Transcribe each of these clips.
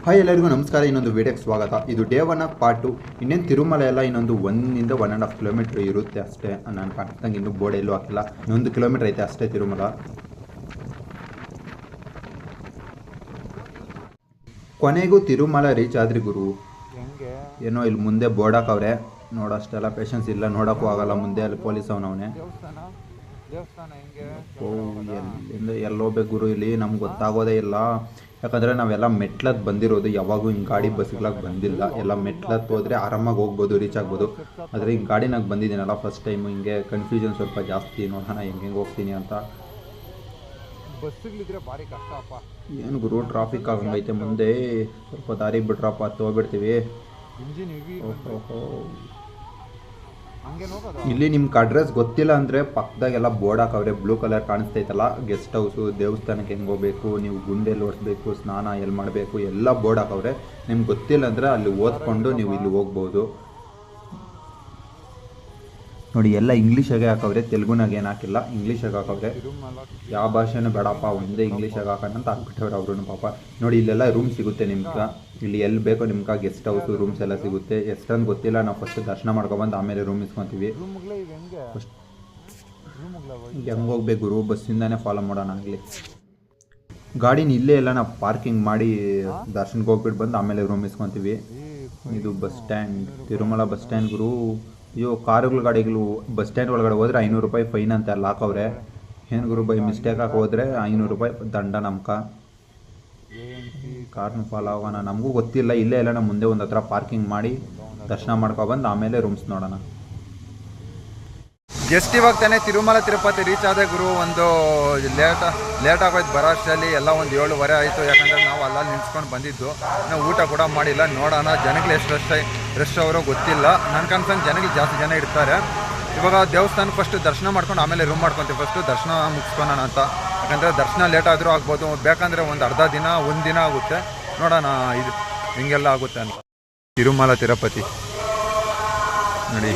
Hi ಎಲ್ಲರಿಗೂ ನಮಸ್ಕಾರ. ಇನ್ನೊಂದು ವಿಡಿಯೋಗೆ ಸ್ವಾಗತ. ಇದು ಡೇ 1 ಪಾರ್ಟ್ 2. ಇನ್ನೇನು ತಿರುಮಲ ಎಲ್ಲ ಇನ್ನೊಂದು 1.5 ಕಿಲೋಮೀಟರ್ ಇರುತ್ತೆ ಅಷ್ಟೇ. ನಾನು ಕಾಣ್ತಂಗೆ ಇನ್ನೂ ಬೋರ್ಡ್ ಎಲ್ಲೂ ಹಾಕಿಲ್ಲ. 1 ಕಿಲೋಮೀಟರ್ ಐತೆ ಅಷ್ಟೇ ತಿರುಮಲ. ಕೊನೆಗೂ ತಿರುಮಲ ರೀಚ್ ಆದ್ರಿ ಗುರು. ಏನೋ ಇಲ್ಲಿ ಮುಂದೆ ಬೋರ್ಡ್ ಹಾಕವ್ರೆ, ನೋಡೋಷ್ಟೆಲ್ಲ ಪೇಷನ್ಸ್ ಇಲ್ಲ, ನೋಡೋಕ್ಕೂ ಆಗಲ್ಲ. ಮುಂದೆ ಅಲ್ಲಿ ಪೊಲೀಸ್ ಅವನವನೇ. ಎಲ್ಲೋಗ್ಬೇಕು ಗುರು, ಇಲ್ಲಿ ನಮ್ಗೆ ಗೊತ್ತಾಗೋದೇ ಇಲ್ಲ. ಯಾಕಂದರೆ ನಾವೆಲ್ಲ ಮೆಟ್ಲತ್ತು ಬಂದಿರೋದು, ಯಾವಾಗೂ ಹಿಂಗೆ ಗಾಡಿ ಬಸ್ಗಳಾಗಿ ಬಂದಿಲ್ಲ. ಎಲ್ಲ ಮೆಟ್ಲತ್ತು ಹೋದರೆ ಆರಾಮಾಗಿ ಹೋಗ್ಬೋದು, ರೀಚ್ ಆಗ್ಬೋದು. ಆದರೆ ಹಿಂಗೆ ಗಾಡಿನಾಗ ಬಂದಿದ್ದೀನಲ್ಲ ಫಸ್ಟ್ ಟೈಮು, ಹಿಂಗೆ ಕನ್ಫ್ಯೂಷನ್ ಸ್ವಲ್ಪ ಜಾಸ್ತಿ. ನೋಡೋಣ ಹೆಂಗೆ ಹೋಗ್ತೀನಿ ಅಂತ. ಬಸ್ಗಳಿದ್ರೆ ಭಾರಿ ಕಷ್ಟಪ್ಪ. ಏನು ಗುರು ಟ್ರಾಫಿಕ್ ಆಗಂಗೈತೆ ಮುಂದೆ, ಸ್ವಲ್ಪ ದಾರಿ ಬಿಟ್ರಪ್ಪ ಹೋಗ್ಬಿಡ್ತೀವಿ. ಓಹೋ, ಇಲ್ಲಿ ನಿಮ್ಗೆ ಅಡ್ರೆಸ್ ಗೊತ್ತಿಲ್ಲ ಅಂದರೆ ಪಕ್ಕದಾಗೆಲ್ಲ ಬೋರ್ಡ್ ಹಾಕವ್ರೆ, ಬ್ಲೂ ಕಲರ್ ಕಾಣಿಸ್ತೈತಲ್ಲ. ಗೆಸ್ಟ್ ಹೌಸು, ದೇವಸ್ಥಾನಕ್ಕೆ ಹೆಂಗೆ ಹೋಗ್ಬೇಕು, ನೀವು ಗುಂಡೆಲ್ಲಿ ಓಡಿಸ್ಬೇಕು, ಸ್ನಾನ ಎಲ್ಲಿ ಮಾಡಬೇಕು ಎಲ್ಲ ಬೋರ್ಡ್ ಹಾಕವ್ರೆ. ನಿಮ್ಗೆ ಗೊತ್ತಿಲ್ಲ ಅಂದರೆ ಅಲ್ಲಿ ಓದ್ಕೊಂಡು ನೀವು ಇಲ್ಲಿ ಹೋಗ್ಬೋದು. ನೋಡಿ ಎಲ್ಲ ಇಂಗ್ಲೀಷಾಗೆ ಹಾಕವ್ರೆ, ತೆಲುಗುನಾಗ ಏನು ಹಾಕಿಲ್ಲ, ಇಂಗ್ಲೀಷಾಗೆ ಹಾಕವ್ರೆ. ಯಾವ ಭಾಷೆನೂ ಬೇಡಪ್ಪ, ಒಂದೇ ಇಂಗ್ಲೀಷಾಗೆ ಹಾಕೋಣ ಅಂತ ಹಾಕ್ಬಿಟ್ಟವ್ರೆ ಅವರು ಪಾಪ. ನೋಡಿ ಇಲ್ಲೆಲ್ಲ ರೂಮ್ ಸಿಗುತ್ತೆ ನಿಮ್ಗೆ, ಇಲ್ಲಿ ಎಲ್ಲಿ ಬೇಕೋ ನಿಮ್ಗೆ ಗೆಸ್ಟ್ ಹೌಸು ರೂಮ್ಸ್ ಎಲ್ಲ ಸಿಗುತ್ತೆ. ಎಷ್ಟೊಂದು ಗೊತ್ತಿಲ್ಲ, ನಾವು ಫಸ್ಟ್ ದರ್ಶನ ಮಾಡ್ಕೊಬಂದು ಆಮೇಲೆ ರೂಮ್ ಇಸ್ಕೊತೀವಿ. ಹೆಂಗೆ ಹೋಗ್ಬೇಕು ಗುರು, ಬಸ್ಸಿಂದಾನೇ ಫಾಲೋ ಮಾಡೋಣ. ಆಗಲಿ ಗಾಡಿನ ಇಲ್ಲೇ ಎಲ್ಲ ನಾವು ಪಾರ್ಕಿಂಗ್ ಮಾಡಿ ದರ್ಶನಕ್ಕೆ ಹೋಗ್ಬಿಟ್ಟು ಬಂದು ಆಮೇಲೆ ರೂಮ್ ಇಸ್ಕೊತೀವಿ. ಇದು bus stand, Tirumala bus stand ಗುರು. ಅಯ್ಯೋ, ಕಾರುಗಳು ಗಾಡಿಗಳು ಬಸ್ ಸ್ಟ್ಯಾಂಡ್ ಒಳಗಡೆ ಹೋದರೆ 500 ರೂಪಾಯಿ ಫೈನ್ ಅಂತ ಅಲ್ಲಿ ಹಾಕವ್ರೆ. ಏನು ಗುರು, ಬೈ ಮಿಸ್ಟೇಕ್ ಹಾಕಿ ಹೋದರೆ 500 ರೂಪಾಯಿ ದಂಡ ನಮ್ಗೆ. ಕಾರ್ನು ಫಾಲೋ ಆಗೋಣ, ನಮಗೂ ಗೊತ್ತಿಲ್ಲ. ಇಲ್ಲೇ ಎಲ್ಲ ನಮ್ಮ ಮುಂದೆ ಒಂದು ಹತ್ರ ಪಾರ್ಕಿಂಗ್ ಮಾಡಿ ದರ್ಶನ ಮಾಡ್ಕೊಬಂದು ಆಮೇಲೆ ರೂಮ್ಸ್ ನೋಡೋಣ. ಗೆಸ್ಟ್ ಇವಾಗ ತಾನೇ ತಿರುಮಲ ತಿರುಪತಿ ರೀಚ್ ಆದ ಗುರು. ಒಂದು ಲೇಟ್ ಆಗೋಯ್ತು ಬರೋ ಅಷ್ಟರಲ್ಲಿ, ಎಲ್ಲ ಒಂದು 7:30 ಆಯಿತು. ಯಾಕಂದರೆ ನಾವು ಅಲ್ಲ ನಿಲ್ಸ್ಕೊಂಡು ಬಂದಿದ್ದು, ನಾವು ಊಟ ಕೂಡ ಮಾಡಿಲ್ಲ. ನೋಡೋಣ ಜನಗಳು ಎಷ್ಟು ರಶ್ ಅವರೋ ಗೊತ್ತಿಲ್ಲ. ನನ್ನ ಕನ್ಸಂಗೆ ಜನಗಳು ಜಾಸ್ತಿ ಜನ ಇರ್ತಾರೆ. ಇವಾಗ ದೇವಸ್ಥಾನ ಫಸ್ಟ್ ದರ್ಶನ ಮಾಡ್ಕೊಂಡು ಆಮೇಲೆ ರೂಮ್ ಮಾಡ್ಕೊತೀವಿ. ಫಸ್ಟು ದರ್ಶನ ಮುಗಿಸ್ಕೊಳೋಣ ಅಂತ. ಯಾಕಂದರೆ ದರ್ಶನ ಲೇಟ್ ಆದರೂ ಆಗ್ಬೋದು, ಬೇಕಂದರೆ ಒಂದು ಅರ್ಧ ದಿನ ಒಂದು ದಿನ ಆಗುತ್ತೆ. ನೋಡೋಣ ಇದು ಹಿಂಗೆಲ್ಲ ಆಗುತ್ತೆ ಅಂತ. ತಿರುಮಲ ತಿರುಪತಿ ನೋಡಿ.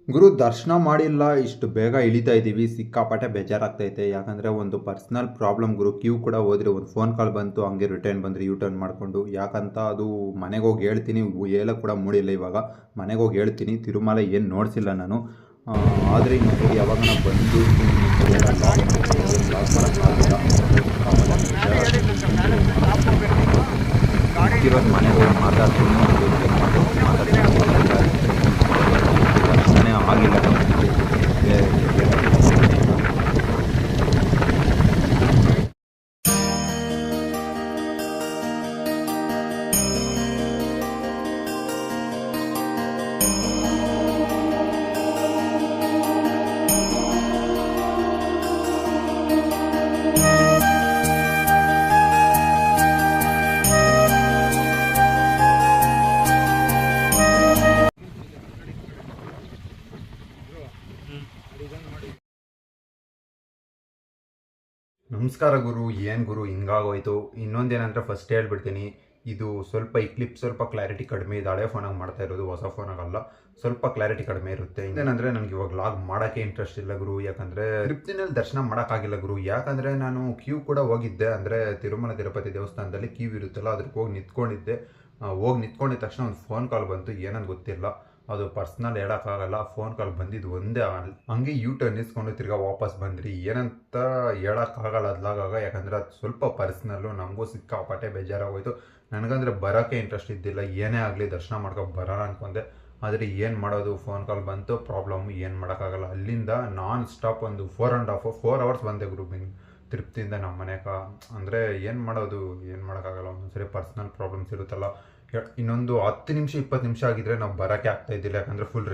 ಗುರು ದರ್ಶನ ಮಾಡಿಲ್ಲ, ಇಷ್ಟು ಬೇಗ ಇಳಿತಾ ಇದ್ದೀವಿ. ಸಿಕ್ಕಾಪಟ್ಟೆ ಬೇಜಾರಾಗ್ತೈತೆ. ಯಾಕಂದರೆ ಒಂದು ಪರ್ಸ್ನಲ್ ಪ್ರಾಬ್ಲಮ್ ಗುರು. ಕ್ಯೂ ಕೂಡ ಹೋದರೆ ಒಂದು ಫೋನ್ ಕಾಲ್ ಬಂತು, ಹಂಗೆ ರಿಟರ್ನ್ ಬಂದರೆ ಯೂ ಟರ್ನ್ ಮಾಡಿಕೊಂಡು. ಯಾಕಂತ ಅದು ಮನೆಗೆ ಹೋಗಿ ಹೇಳ್ತೀನಿ, ಹೇಳೋಕ್ಕೆ ಕೂಡ ಮೂಡಿಲ್ಲ. ಇವಾಗ ಮನೆಗೆ ಹೋಗಿ ಹೇಳ್ತೀನಿ. ತಿರುಮಲ ಏನು ನೋಡಿಸಿಲ್ಲ ನಾನು. ಆದರೆ ಇನ್ನೊಂದು ಯಾವಾಗ ನಾವು ಬಂದು ಇರೋದು ಮನೆಗೆ ಹೋಗಿ ಮಾತಾಡ್ತೀನಿ ಆಗಿಲ್ಲ. ನಮಸ್ಕಾರ ಗುರು. ಏನು ಗುರು ಹಿಂಗಾಗೋಯ್ತು. ಇನ್ನೊಂದೇನಂದರೆ ಫಸ್ಟ್ ಹೇಳ್ಬಿಡ್ತೀನಿ, ಇದು ಸ್ವಲ್ಪ ಈ ಕ್ಲಿಪ್ ಸ್ವಲ್ಪ ಕ್ಲಾರಿಟಿ ಕಡಿಮೆ ಇದೆ. ಹಳೆ ಫೋನಾಗಿ ಮಾಡ್ತಾ ಇರೋದು, ಹೊಸ ಫೋನಾಗಲ್ಲ. ಸ್ವಲ್ಪ ಕ್ಲಾರಿಟಿ ಕಡಿಮೆ ಇರುತ್ತೆ. ಏನಂದರೆ ನನಗೆ ಇವಾಗ ಲಾಗ್ ಮಾಡೋಕ್ಕೆ ಇಂಟ್ರೆಸ್ಟ್ ಇಲ್ಲ ಗುರು. ಯಾಕಂದರೆ ಟ್ರಿಪ್ತಿನಲ್ಲಿ ದರ್ಶನ ಮಾಡೋಕ್ಕಾಗಿಲ್ಲ ಗುರು. ಯಾಕಂದರೆ ನಾನು ಕ್ಯೂ ಕೂಡ ಹೋಗಿದ್ದೆ. ಅಂದರೆ ತಿರುಮಲ ತಿರುಪತಿ ದೇವಸ್ಥಾನದಲ್ಲಿ ಕ್ಯೂ ಇರುತ್ತಲ್ಲ, ಅದಕ್ಕೆ ಹೋಗಿ ನಿಂತ್ಕೊಂಡಿದ್ದೆ. ಹೋಗಿ ನಿಂತ್ಕೊಂಡಿದ್ದ ತಕ್ಷಣ ಒಂದು ಫೋನ್ ಕಾಲ್ ಬಂತು, ಏನಂತ ಗೊತ್ತಿಲ್ಲ. ಅದು ಪರ್ಸ್ನಲ್ ಹೇಳೋಕ್ಕಾಗಲ್ಲ. ಫೋನ್ ಕಾಲ್ ಬಂದಿದ್ದು ಒಂದೇ ಹಂಗೆ ಟರ್ನ್ ಇಸ್ಕೊಂಡು ತಿರ್ಗಾ ವಾಪಸ್ ಬಂದ್ರಿ. ಏನಂತ ಹೇಳೋಕ್ಕಾಗಲ್ಲ ಅದ್ಲಾಗ, ಯಾಕಂದರೆ ಅದು ಸ್ವಲ್ಪ ಪರ್ಸ್ನಲ್ಲು. ನಮಗೂ ಸಿಕ್ಕಾಪಟ್ಟೆ ಬೇಜಾರಾಗೋಯ್ತು. ನನಗಂದರೆ ಬರೋಕ್ಕೆ ಇಂಟ್ರೆಸ್ಟ್ ಇದ್ದಿಲ್ಲ. ಏನೇ ಆಗಲಿ ದರ್ಶನ ಮಾಡ್ಕೊ ಬರೋಣ ಅಂದ್ಕೊಂಡೆ. ಆದರೆ ಏನು ಮಾಡೋದು, ಫೋನ್ ಕಾಲ್ ಬಂತು, ಪ್ರಾಬ್ಲಮ್ ಏನು ಮಾಡೋಕ್ಕಾಗಲ್ಲ. ಅಲ್ಲಿಂದ ನಾನ್ ಸ್ಟಾಪ್ ಒಂದು 4 hours ಬಂದೆ ಗ್ರೂಪಿಂಗ್ ತಿರುಪ್ತಿಯಿಂದ ನಮ್ಮ ಮನೆಗೆ. ಅಂದರೆ ಏನು ಮಾಡೋದು, ಏನು ಮಾಡೋಕ್ಕಾಗಲ್ಲ. ಒಂದೊಂದ್ಸರಿ ಪರ್ಸ್ನಲ್ ಪ್ರಾಬ್ಲಮ್ಸ್ ಇರುತ್ತಲ್ಲ. ಇನ್ನೊಂದು 10 ನಿಮಿಷ 20 ನಿಮಿಷ ಆಗಿದ್ರೆ ನಾವು ಬರೋಕ್ಕೆ ಆಗ್ತಾಯಿದ್ದಿಲ್ಲ, ಯಾಕಂದರೆ ಫುಲ್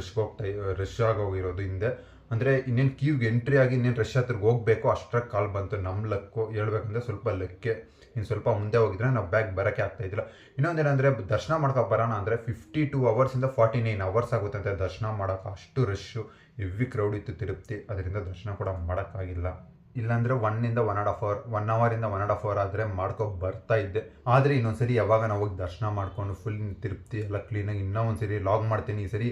ರಶ್ ಆಗೋಗಿರೋದು ಹಿಂದೆ. ಅಂದರೆ ಇನ್ನೇನು ಕ್ಯೂಗೆ ಎಂಟ್ರಿ ಆಗಿ ಇನ್ನೇನು ರಶ್ ಹತ್ರಕ್ಕೆ ಹೋಗಬೇಕು ಅಷ್ಟರಾಗ ಕಾಲ್ ಬಂತು. ನಮ್ಮ ಲಕ್ಕು ಹೇಳ್ಬೇಕಂದ್ರೆ ಸ್ವಲ್ಪ ಲೆಕ್ಕೆ. ಇನ್ನು ಸ್ವಲ್ಪ ಮುಂದೆ ಹೋಗಿದ್ರೆ ನಾವು ಬ್ಯಾಗ್ ಬರೋಕ್ಕೆ ಆಗ್ತಾಯಿದ್ದಿಲ್ಲ. ಇನ್ನೊಂದೇನೆಂದರೆ ದರ್ಶನ ಮಾಡ್ಕೊ ಬರೋಣ ಅಂದರೆ 52 ಅವರ್ಸಿಂದ 49 ಅವರ್ಸ್ ಆಗುತ್ತಂತೆ ದರ್ಶನ ಮಾಡೋಕೆ. ಅಷ್ಟು ರಶ್ಶು, ಹೆವಿ ಕ್ರೌಡ್ ಇತ್ತು ತಿರುಪ್ತಿ. ಅದರಿಂದ ದರ್ಶನ ಕೂಡ ಮಾಡೋಕ್ಕಾಗಿಲ್ಲ. ಇಲ್ಲಾಂದರೆ 1 ಅವರಿಂದ 1.5 hour ಆದರೆ ಮಾಡ್ಕೊ ಬರ್ತಾ ಇದ್ದೆ. ಆದರೆ ಇನ್ನೊಂದ್ಸರಿ ಯಾವಾಗ ನಾವು ಹೋಗಿ ದರ್ಶನ ಮಾಡಿಕೊಂಡು ಫುಲ್ ತಿರುಪ್ತಿ ಎಲ್ಲ ಕ್ಲೀನಾಗಿ ಇನ್ನೂ ಒಂದ್ಸರಿ ಲಾಗ್ ಮಾಡ್ತೀನಿ. ಈ ಸರಿ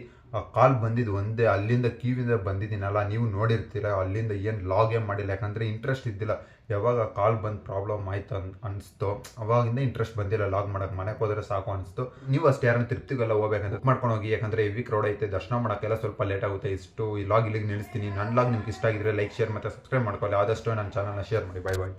ಕಾಲ್ ಬಂದಿದ್ದು ಒಂದೇ, ಅಲ್ಲಿಂದ ಕ್ಯೂವಿಂದ ಬಂದಿದ್ದೀನಲ್ಲ, ನೀವು ನೋಡಿರ್ತೀರ. ಅಲ್ಲಿಂದ ಏನು ಲಾಗೇ ಮಾಡಿಲ್ಲ, ಯಾಕಂದರೆ ಇಂಟ್ರೆಸ್ಟ್ ಇದ್ದಿಲ್ಲ. ಯಾವಾಗ ಕಾಲ್ ಬಂದು ಪ್ರಾಬ್ಲಮ್ ಆಯ್ತು ಅನಿಸ್ತು, ಅವಾಗಿಂದ ಇಂಟ್ರೆಸ್ಟ್ ಬಂದಿಲ್ಲ ಲಾಗ್ ಮಾಡೋಕೆ. ಮನೆಗೆ ಹೋದರೆ ಸಾಕು ಅನಿಸ್ತು. ನೀವು ಅಷ್ಟೇ ಯಾರನ್ನ ತಿರುಪ್ತಿಗೆಲ್ಲ ಹೋಗ್ಬೇಕಂತ ಮಾಡ್ಕೊಂಡು ಹೋಗಿ, ಯಾಕಂದರೆ ಹೆವಿ ಕ್ರೌಡ್ ಐತೆ. ದರ್ಶನ ಮಾಡೋಕ್ಕೆಲ್ಲ ಸ್ವಲ್ಪ ಲೇಟ್ ಆಗುತ್ತೆ. ಇಷ್ಟು ಈ ಲಾಗ್ ಇಲ್ಲಿಗೆ ನಿಲ್ಲಿಸ್ತೀನಿ. ನನ್ನ ಲಾಗ್ ನಿಮ್ಗೆ ಇಷ್ಟ ಆಗಿದ್ರೆ ಲೈಕ್, ಶೇರ್ ಮತ್ತು ಸಬ್ಸ್ಕ್ರೈಬ್ ಮಾಡ್ಕೊಳ್ಳಿ. ಆದಷ್ಟು ನನ್ನ ಚಾನಲ್ನ ಶೇರ್ ಮಾಡಿ. ಬಾಯ್ ಬಾಯ್.